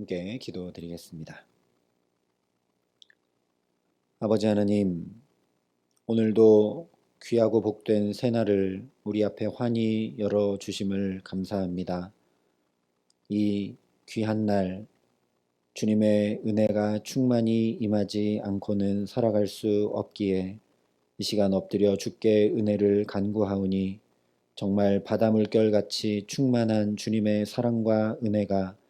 함께 기도드리겠습니다. 아버지 하나님, 오늘도 귀하고 복된 새날을 우리 앞에 환히 열어주심을 감사합니다. 이 귀한 날, 주님의 은혜가 충만히 임하지 않고는 살아갈 수 없기에 이 시간 엎드려 주께 은혜를 간구하오니 정말 바다 물결같이 충만한 주님의 사랑과 은혜가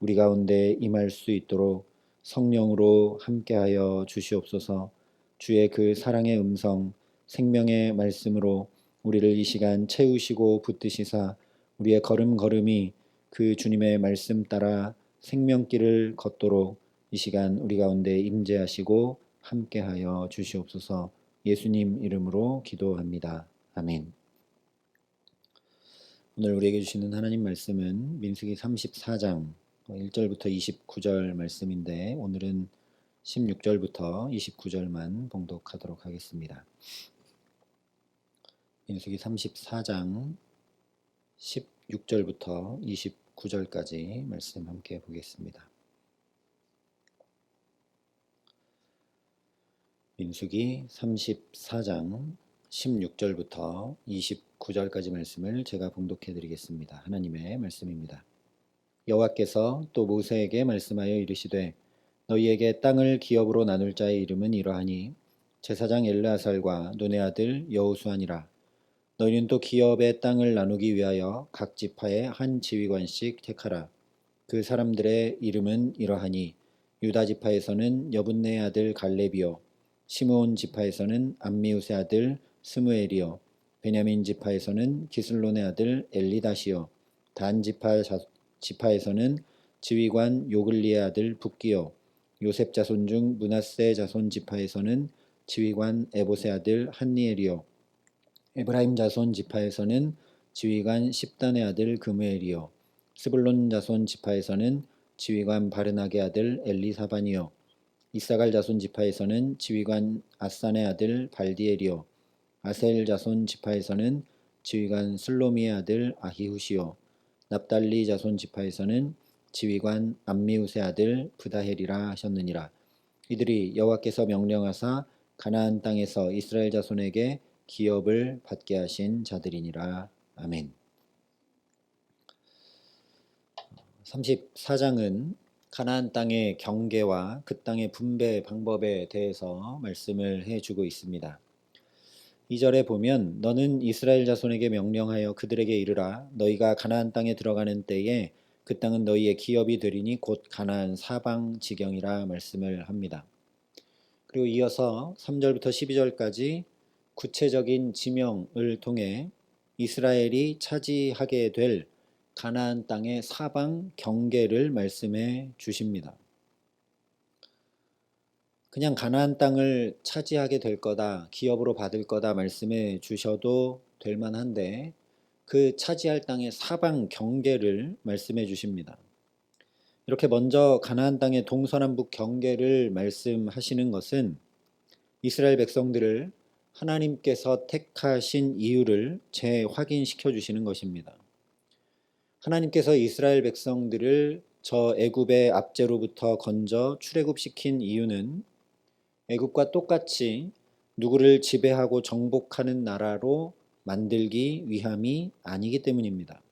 우리 가운데 임할 수 있도록 성령으로 함께하여 주시옵소서. 주의 그 사랑의 음성, 생명의 말씀으로 우리를 이 시간 채우시고 붙드시사 우리의 걸음걸음이 그 주님의 말씀 따라 생명길을 걷도록 이 시간 우리 가운데 임재하시고 함께하여 주시옵소서. 예수님 이름으로 기도합니다. 아멘. 오늘 우리에게 주시는 하나님 말씀은 민수기 34장 1절부터 29절 말씀인데 오늘은 16절부터 29절만 봉독하도록 하겠습니다. 민수기 34장 16절부터 29절까지 말씀 함께 보겠습니다. 민수기 34장 16절부터 29절까지 말씀을 제가 봉독해 드리겠습니다. 하나님의 말씀입니다. 여호와께서 또 모세에게 말씀하여 이르시되 너희에게 땅을 기업으로 나눌 자의 이름은 이러하니 제사장 엘르아살과 눈의 아들 여호수아니라. 너희는 또 기업의 땅을 나누기 위하여 각 지파에 한 지휘관씩 택하라. 그 사람들의 이름은 이러하니 유다 지파에서는 여분네의 아들 갈렙이요 시므온 지파에서는 암미우스의 아들 스무엘이요 베냐민 지파에서는 기슬론의 아들 엘리다시요 단 지파에서는 지휘관 요글리의 아들 붓기요 요셉 자손 중 므낫세 자손 지파에서는 지휘관 에봇의 아들 한니엘이요 에브라임 자손 지파에서는 지휘관 십단의 아들 그무엘이요 스불론 자손 지파에서는 지휘관 바르나게 아들 엘리사반이요 이사갈 자손 지파에서는 지휘관 아산의 아들 발디엘이요 아셀 자손 지파에서는 지휘관 슬로미의 아들 아히후시요 납달리 자손 지파에서는 지휘관 암미우스의 아들 브다헬이라 하셨느니라. 이들이 여호와께서 명령하사 가나안 땅에서 이스라엘 자손에게 기업을 받게 하신 자들이니라. 아멘. 34장은 가나안 땅의 경계와 그 땅의 분배 방법에 대해서 말씀을 해주고 있습니다. 2절에 보면 너는 이스라엘 자손에게 명령하여 그들에게 이르라. 너희가 가나안 땅에 들어가는 때에 그 땅은 너희의 기업이 되리니 곧 가나안 사방 지경이라 말씀을 합니다. 그리고 이어서 3절부터 12절까지 구체적인 지명을 통해 이스라엘이 차지하게 될 가나안 땅의 사방 경계를 말씀해 주십니다. 그냥 가나안 땅을 차지하게 될 거다, 기업으로 받을 거다 말씀해 주셔도 될 만한데 그 차지할 땅의 사방 경계를 말씀해 주십니다. 이렇게 먼저 가나안 땅의 동서남북 경계를 말씀하시는 것은 이스라엘 백성들을 하나님께서 택하신 이유를 재확인시켜 주시는 것입니다. 하나님께서 이스라엘 백성들을 저 애굽의 압제로부터 건져 출애굽시킨 이유는 애굽과 똑같이 누구를 지배하고 정복하는 나라로 만들기 위함이 아니기 때문입니다.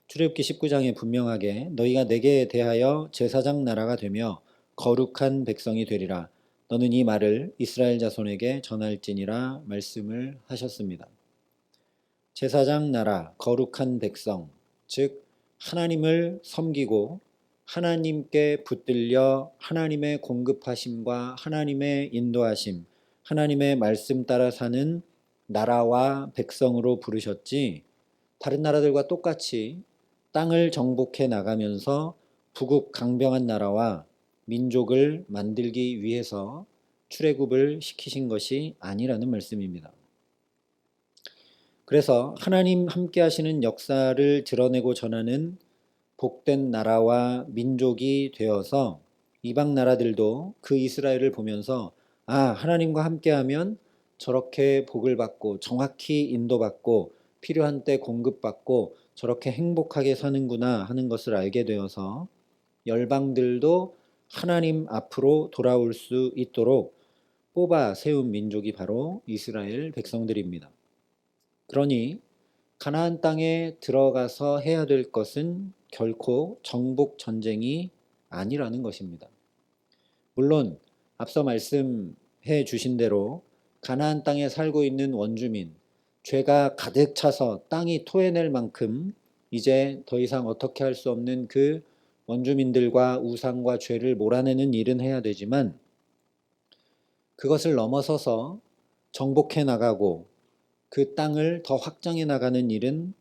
출애굽기 19장에 분명하게 너희가 내게 대하여 제사장 나라가 되며 거룩한 백성이 되리라. 너는 이 말을 이스라엘 자손에게 전할지니라 말씀을 하셨습니다. 제사장 나라, 거룩한 백성, 즉 하나님을 섬기고 하나님께 붙들려 하나님의 공급하심과 하나님의 인도하심, 하나님의 말씀 따라 사는 나라와 백성으로 부르셨지 다른 나라들과 똑같이 땅을 정복해 나가면서 부국 강병한 나라와 민족을 만들기 위해서 출애굽을 시키신 것이 아니라는 말씀입니다. 그래서 하나님 함께 하시는 역사를 드러내고 전하는 복된 나라와 민족이 되어서 이방 나라들도 그 이스라엘을 보면서 하나님과 함께하면 저렇게 복을 받고 정확히 인도받고 필요한 때 공급받고 저렇게 행복하게 사는구나 하는 것을 알게 되어서 열방들도 하나님 앞으로 돌아올 수 있도록 뽑아 세운 민족이 바로 이스라엘 백성들입니다. 그러니 가나안 땅에 들어가서 해야 될 것은 결코 정복 전쟁이 아니라는 것입니다. 물론 앞서 말씀해 주신 대로 가나안 땅에 살고 있는 원주민, 죄가 가득 차서 땅이 토해낼 만큼 이제 더 이상 어떻게 할 수 없는 그 원주민들과 우상과 죄를 몰아내는 일은 해야 되지만, 그것을 넘어서서 정복해 나가고 그 땅을 더 확장해 나가는 일은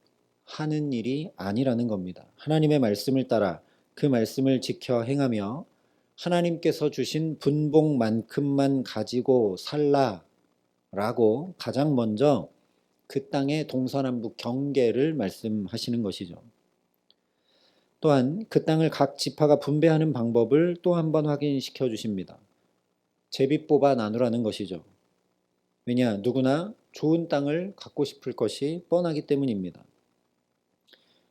하는 일이 아니라는 겁니다. 하나님의 말씀을 따라 그 말씀을 지켜 행하며 하나님께서 주신 분봉만큼만 가지고 살라라고 가장 먼저 그 땅의 동서남북 경계를 말씀하시는 것이죠. 또한 그 땅을 각 지파가 분배하는 방법을 또 한 번 확인시켜 주십니다. 제비 뽑아 나누라는 것이죠. 왜냐, 누구나 좋은 땅을 갖고 싶을 것이 뻔하기 때문입니다.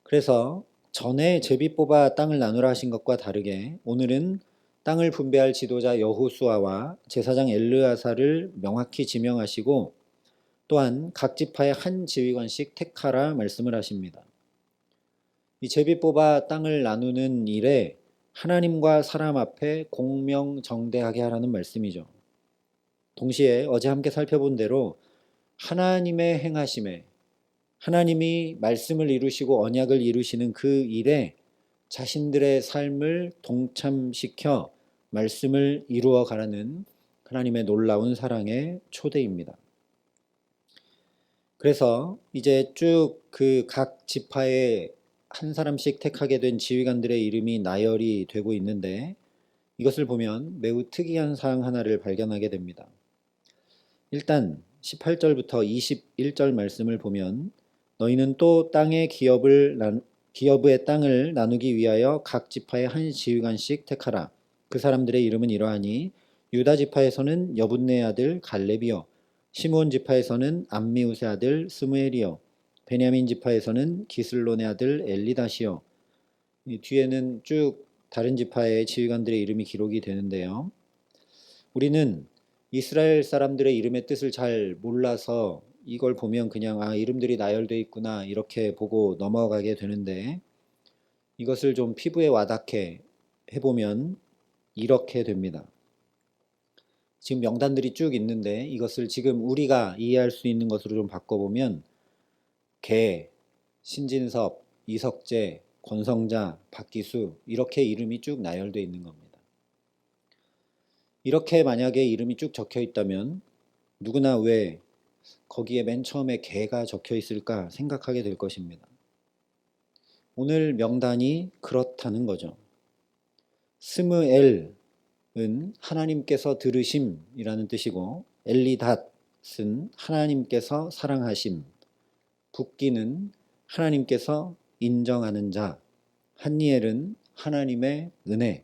그래서 전에 제비 뽑아 땅을 나누라 하신 것과 다르게 오늘은 땅을 분배할 지도자 여호수아와 제사장 엘르아사를 명확히 지명하시고 또한 각 지파의 한 지휘관씩 택하라 말씀을 하십니다. 이 제비 뽑아 땅을 나누는 일에 하나님과 사람 앞에 공명정대하게 하라는 말씀이죠. 동시에 어제 함께 살펴본 대로 하나님의 행하심에, 하나님이 말씀을 이루시고 언약을 이루시는 그 일에 자신들의 삶을 동참시켜 말씀을 이루어 가라는 하나님의 놀라운 사랑의 초대입니다. 그래서 이제 쭉 그 각 지파에 한 사람씩 택하게 된 지휘관들의 이름이 나열이 되고 있는데, 이것을 보면 매우 특이한 사항 하나를 발견하게 됩니다. 일단 18절부터 21절 말씀을 보면 너희는 또 땅의 기업의 땅을 나누기 위하여 각 지파의 한 지휘관씩 택하라. 그 사람들의 이름은 이러하니 유다 지파에서는 여분네 아들 갈렙이요, 시므온 지파에서는 암미우스의 아들 스무엘이요, 베냐민 지파에서는 기슬론의 아들 엘리다시요. 이 뒤에는 쭉 다른 지파의 지휘관들의 이름이 기록이 되는데요. 우리는 이스라엘 사람들의 이름의 뜻을 잘 몰라서 이걸 보면 그냥 이름들이 나열되어 있구나 이렇게 보고 넘어가게 되는데, 이것을 좀 피부에 와닿게 해보면 이렇게 됩니다. 지금 명단들이 쭉 있는데 이것을 지금 우리가 이해할 수 있는 것으로 좀 바꿔보면 개, 신진섭, 이석재, 권성자, 박기수 이렇게 이름이 쭉 나열되어 있는 겁니다. 이렇게 만약에 이름이 쭉 적혀 있다면 누구나 왜 거기에 맨 처음에 개가 적혀 있을까 생각하게 될 것입니다. 오늘 명단이 그렇다는 거죠. 스므엘은 하나님께서 들으심이라는 뜻이고, 엘리닷은 하나님께서 사랑하심, 붓기는 하나님께서 인정하는 자, 한니엘은 하나님의 은혜,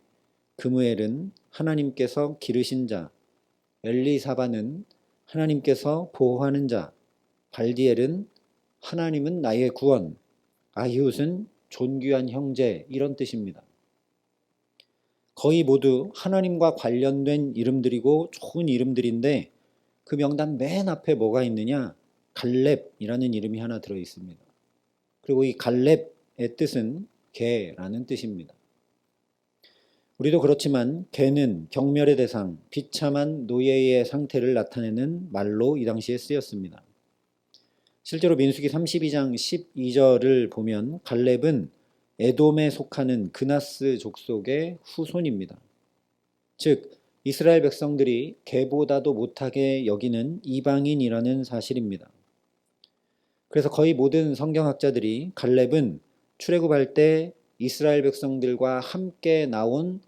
그무엘은 하나님께서 기르신 자, 엘리사바는 하나님께서 보호하는 자, 발디엘은 하나님은 나의 구원, 아히웃은 존귀한 형제, 이런 뜻입니다. 거의 모두 하나님과 관련된 이름들이고 좋은 이름들인데 그 명단 맨 앞에 뭐가 있느냐? 갈렙이라는 이름이 하나 들어 있습니다. 그리고 이 갈렙의 뜻은 개라는 뜻입니다. 우리도 그렇지만 개는 경멸의 대상, 비참한 노예의 상태를 나타내는 말로 이 당시에 쓰였습니다. 실제로 민수기 32장 12절을 보면 갈렙은 에돔에 속하는 그나스 족속의 후손입니다. 즉 이스라엘 백성들이 개보다도 못하게 여기는 이방인이라는 사실입니다. 그래서 거의 모든 성경학자들이 갈렙은 출애굽할 때 이스라엘 백성들과 함께 나온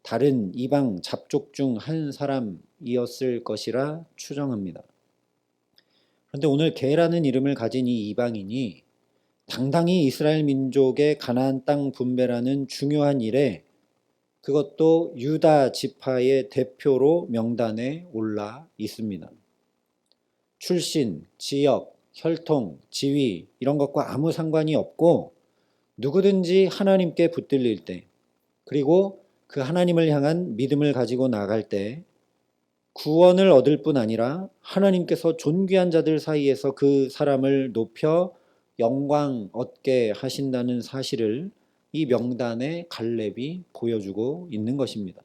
다른 이방 잡족 중 한 사람이었을 것이라 추정합니다. 그런데 오늘 게라는 이름을 가진 이 이방인이 당당히 이스라엘 민족의 가나안 땅 분배라는 중요한 일에, 그것도 유다 지파의 대표로 명단에 올라 있습니다. 출신, 지역, 혈통, 지위 이런 것과 아무 상관이 없고 누구든지 하나님께 붙들릴 때, 그리고 그 하나님을 향한 믿음을 가지고 나아갈 때 구원을 얻을 뿐 아니라 하나님께서 존귀한 자들 사이에서 그 사람을 높여 영광 얻게 하신다는 사실을 이 명단의 갈렙이 보여주고 있는 것입니다.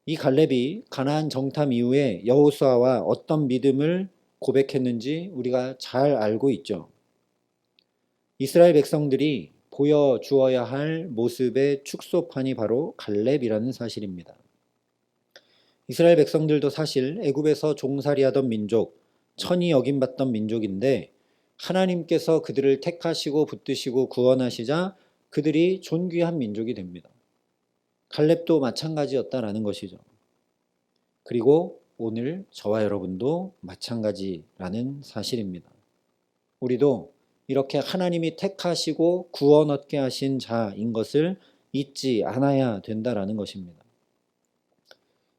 이 갈렙이 가나안 정탐 이후에 여호수아와 어떤 믿음을 고백했는지 우리가 잘 알고 있죠. 이스라엘 백성들이 보여주어야 할 모습의 축소판이 바로 갈렙이라는 사실입니다. 이스라엘 백성들도 사실 애굽에서 종살이하던 민족, 천이 여김받던 민족인데 하나님께서 그들을 택하시고 붙드시고 구원하시자 그들이 존귀한 민족이 됩니다. 갈렙도 마찬가지였다라는 것이죠. 그리고 오늘 저와 여러분도 마찬가지라는 사실입니다. 우리도 이렇게 하나님이 택하시고 구원 얻게 하신 자인 것을 잊지 않아야 된다라는 것입니다.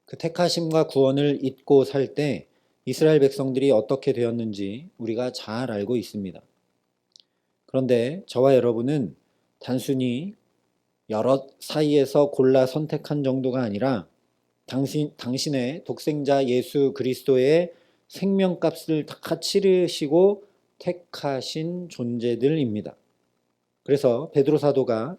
그 택하심과 구원을 잊고 살 때 이스라엘 백성들이 어떻게 되었는지 우리가 잘 알고 있습니다. 그런데 저와 여러분은 단순히 여러 사이에서 골라 선택한 정도가 아니라 당신의 독생자 예수 그리스도의 생명값을 다 치르시고 택하신 존재들입니다. 그래서 베드로 사도가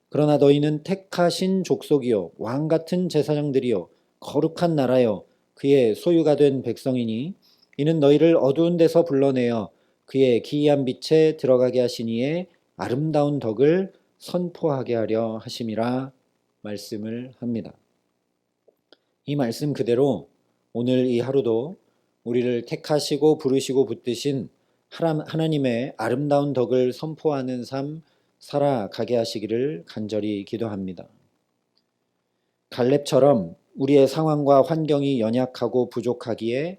그러나 너희는 택하신 족속이요 왕 같은 제사장들이요 거룩한 나라요 그의 소유가 된 백성이니 이는 너희를 어두운 데서 불러내어 그의 기이한 빛에 들어가게 하시니에 아름다운 덕을 선포하게 하려 하심이라 말씀을 합니다. 이 말씀 그대로 오늘 이 하루도 우리를 택하시고 부르시고 붙드신 하나님의 아름다운 덕을 선포하는 삶 살아가게 하시기를 간절히 기도합니다. 갈렙처럼 우리의 상황과 환경이 연약하고 부족하기에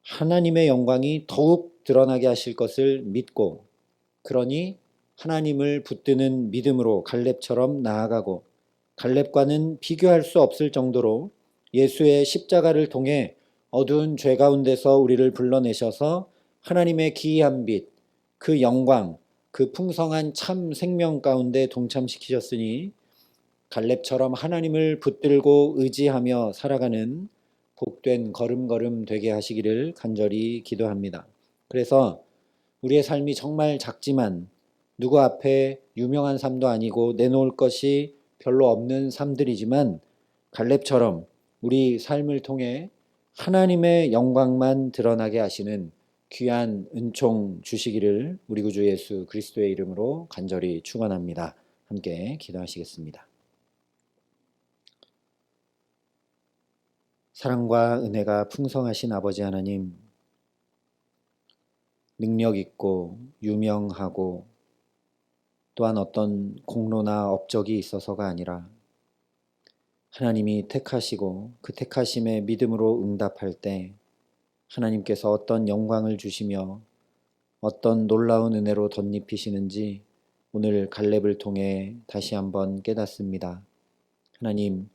하나님의 영광이 더욱 드러나게 하실 것을 믿고 그러니 하나님을 붙드는 믿음으로 갈렙처럼 나아가고 갈렙과는 비교할 수 없을 정도로 예수의 십자가를 통해 어두운 죄 가운데서 우리를 불러내셔서 하나님의 기이한 빛, 그 영광, 그 풍성한 참 생명 가운데 동참시키셨으니 갈렙처럼 하나님을 붙들고 의지하며 살아가는 복된 걸음걸음 되게 하시기를 간절히 기도합니다. 그래서 우리의 삶이 정말 작지만 누구 앞에 유명한 삶도 아니고 내놓을 것이 별로 없는 삶들이지만 갈렙처럼 우리 삶을 통해 하나님의 영광만 드러나게 하시는 귀한 은총 주시기를 우리 구주 예수 그리스도의 이름으로 간절히 축원합니다. 함께 기도하시겠습니다. 사랑과 은혜가 풍성하신 아버지 하나님, 능력 있고 유명하고 또한 어떤 공로나 업적이 있어서가 아니라 하나님이 택하시고 그 택하심에 믿음으로 응답할 때 하나님께서 어떤 영광을 주시며 어떤 놀라운 은혜로 덧입히시는지 오늘 갈렙을 통해 다시 한번 깨닫습니다. 하나님,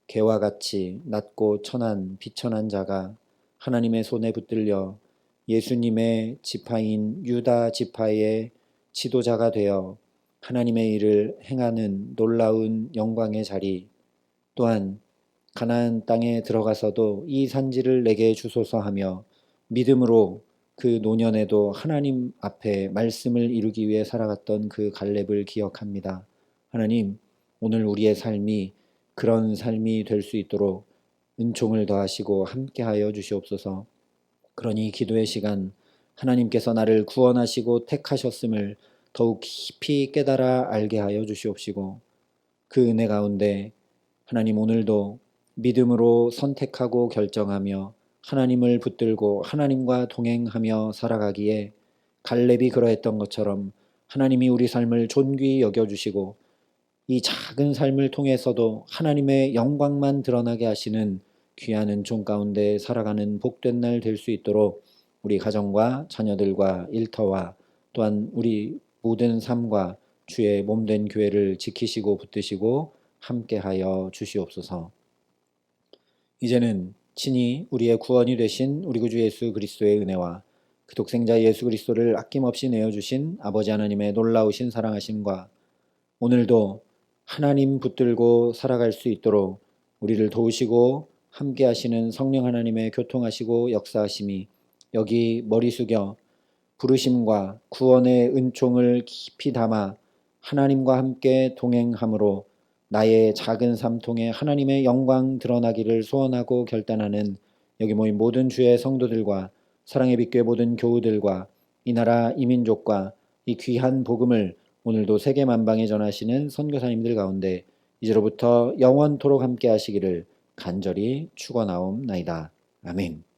개와 같이 낮고 천한 비천한 자가 하나님의 손에 붙들려 예수님의 지파인 유다 지파의 지도자가 되어 하나님의 일을 행하는 놀라운 영광의 자리, 또한 가나안 땅에 들어가서도 이 산지를 내게 주소서 하며 믿음으로 그 노년에도 하나님 앞에 말씀을 이루기 위해 살아갔던 그 갈렙을 기억합니다. 하나님, 오늘 우리의 삶이 그런 삶이 될 수 있도록 은총을 더하시고 함께하여 주시옵소서. 그러니 기도의 시간 하나님께서 나를 구원하시고 택하셨음을 더욱 깊이 깨달아 알게 하여 주시옵시고 그 은혜 가운데 하나님 오늘도 믿음으로 선택하고 결정하며 하나님을 붙들고 하나님과 동행하며 살아가기에 갈렙이 그러했던 것처럼 하나님이 우리 삶을 존귀히 여겨주시고 이 작은 삶을 통해서도 하나님의 영광만 드러나게 하시는 귀한 은총 가운데 살아가는 복된 날 될 수 있도록 우리 가정과 자녀들과 일터와 또한 우리 모든 삶과 주의 몸된 교회를 지키시고 붙드시고 함께하여 주시옵소서. 이제는 친히 우리의 구원이 되신 우리 구주 예수 그리스도의 은혜와 그 독생자 예수 그리스도를 아낌없이 내어주신 아버지 하나님의 놀라우신 사랑하심과 오늘도 하나님 붙들고 살아갈 수 있도록 우리를 도우시고 함께 하시는 성령 하나님의 교통하시고 역사하심이 여기 머리 숙여 부르심과 구원의 은총을 깊이 담아 하나님과 함께 동행함으로 나의 작은 삶 통해 하나님의 영광 드러나기를 소원하고 결단하는 여기 모인 모든 주의 성도들과 사랑의 빛교회 모든 교우들과 이 나라 이민족과 이 귀한 복음을 오늘도 세계 만방에 전하시는 선교사님들 가운데 이제로부터 영원토록 함께 하시기를 간절히 축원하옵나이다. 아멘.